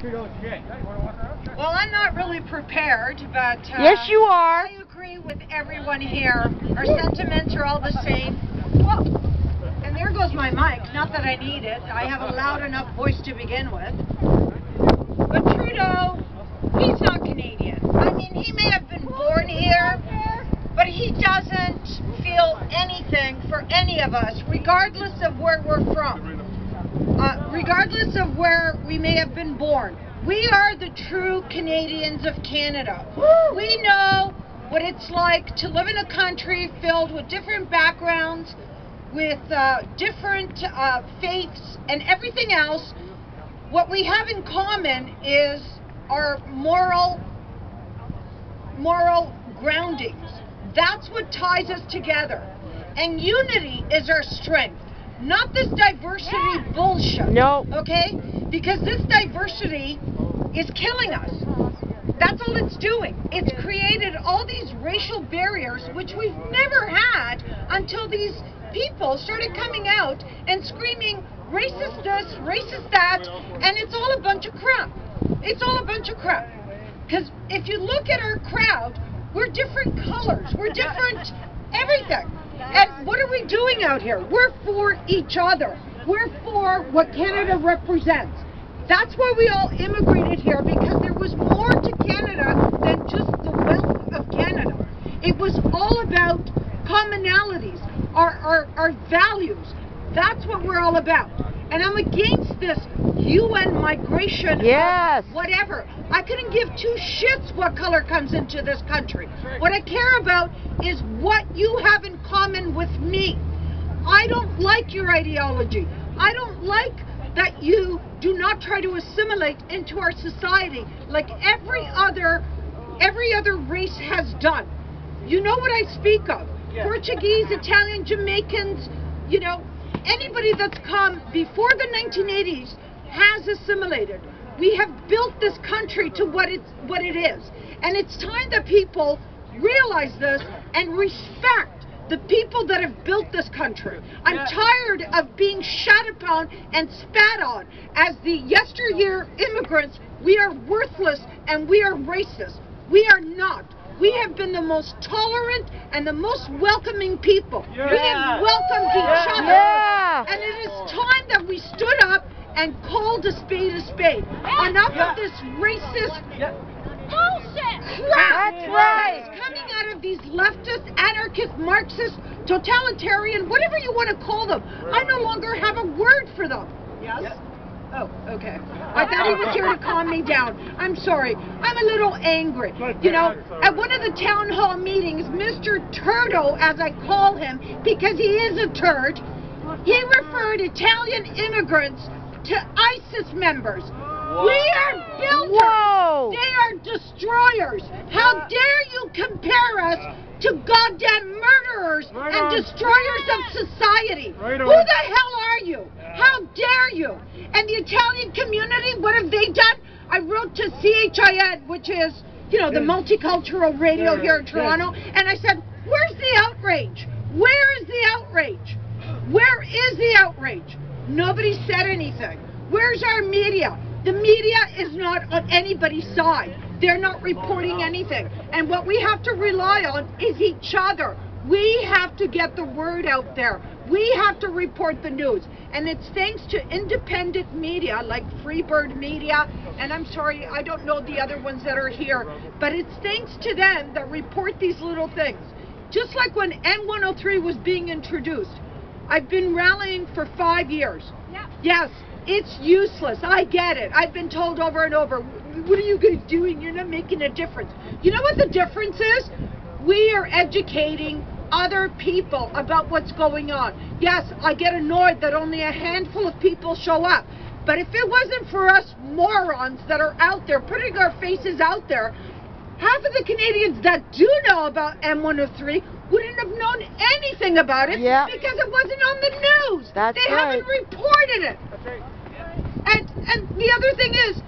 Well, I'm not really prepared, but yes, you are. I agree with everyone here. Our sentiments are all the same. Whoa. And there goes my mic. Not that I need it. I have a loud enough voice to begin with. But Trudeau, he's not Canadian. I mean, he may have been born here, but he doesn't feel anything for any of us, regardless of where we're from. Regardless of where we may have been born. We are the true Canadians of Canada. We know what it's like to live in a country filled with different backgrounds, with different faiths and everything else. What we have in common is our moral groundings. That's what ties us together. And unity is our strength. Not this diversity bullshit. No. Okay? Because this diversity is killing us. That's all it's doing. It's created all these racial barriers which we've never had until these people started coming out and screaming racist this, racist that, and it's all a bunch of crap. It's all a bunch of crap. Because if you look at our crowd, we're different colors. We're different everything. And what are we doing out here? We're for each other. We're for what Canada represents. That's why we all immigrated here, because there was more to Canada than just the wealth of Canada. It was all about commonalities, our values. That's what we're all about. And I'm against this UN migration, yes, whatever. I couldn't give two shits what color comes into this country. What I care about is what you have in common with me. I don't like your ideology. I don't like that you do not try to assimilate into our society like every other race has done. You know what I speak of. Yeah. Portuguese, Italian, Jamaicans, you know, anybody that's come before the 1980s has assimilated. We have built this country to what it is. And it's time that people realize this and respect the people that have built this country. I'm tired of being shat upon and spat on as the yesteryear immigrants. We are worthless and we are racist. We are not. We have been the most tolerant and the most welcoming people. We have welcomed each other. And it is time that we stood up and called a spade a spade. Enough of this racist bullshit crap. That's right. That is coming out of these leftist, anarchist, Marxist, totalitarian, whatever you want to call them. I no longer have a word for them. Yes? Oh, okay. I thought he was here to calm me down. I'm sorry. I'm a little angry. You know, at one of the town hall meetings, Mr. Turdo, as I call him, because he is a turd, he referred Italian immigrants to ISIS members. Whoa. We are builders. Whoa. They are destroyers. How dare you compare us to goddamn murderers and destroyers of society? Who the hell are you? How dare you? And the Italian community, what have they done? I wrote to CHIN, which is, you know, the multicultural radio here in Toronto, and I said, where's the outrage? Where is the outrage? Where is the outrage? Nobody said anything. Where's our media? The media is not on anybody's side. They're not reporting anything. And what we have to rely on is each other. We have to get the word out there. We have to report the news. And it's thanks to independent media like Freebird Media, and I'm sorry, I don't know the other ones that are here, but it's thanks to them that report these little things. Just like when N103 was being introduced. I've been rallying for 5 years. Yeah. Yes, it's useless. I get it. I've been told over and over, what are you guys doing? You're not making a difference. You know what the difference is? We are educating other people about what's going on. Yes, I get annoyed that only a handful of people show up. But if it wasn't for us morons that are out there, putting our faces out there, half of the Canadians that do know about M103 wouldn't have known anything about it because it wasn't on the news. They haven't reported it. And the other thing is,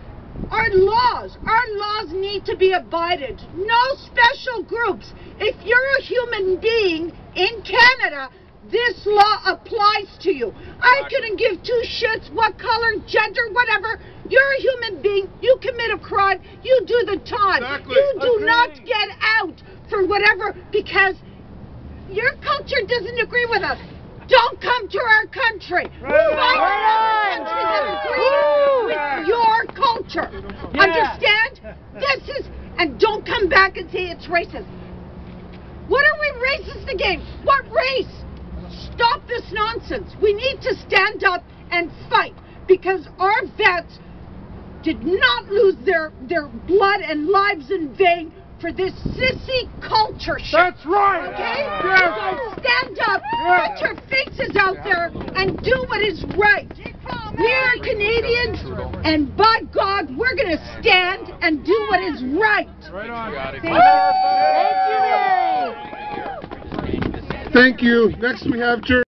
our laws need to be abided. No special groups. If you're a human being in Canada, this law applies to you. I couldn't give two shits what color, gender, whatever. You're a human being. You crime, you do the time. Exactly. You do not get out for whatever, because your culture doesn't agree with us. Don't come to our country. Find another country that agrees with your culture. Understand? This is, and don't come back and say it's racist. What are we racist against? What race? Stop this nonsense. We need to stand up and fight, because our vets did not lose their blood and lives in vain for this sissy culture shit. That's right. Okay? Yes. So stand up, put your faces out there, and do what is right. We are Canadians, and by God, we're going to stand and do what is right. Right on. Thank you. Thank you. Next we have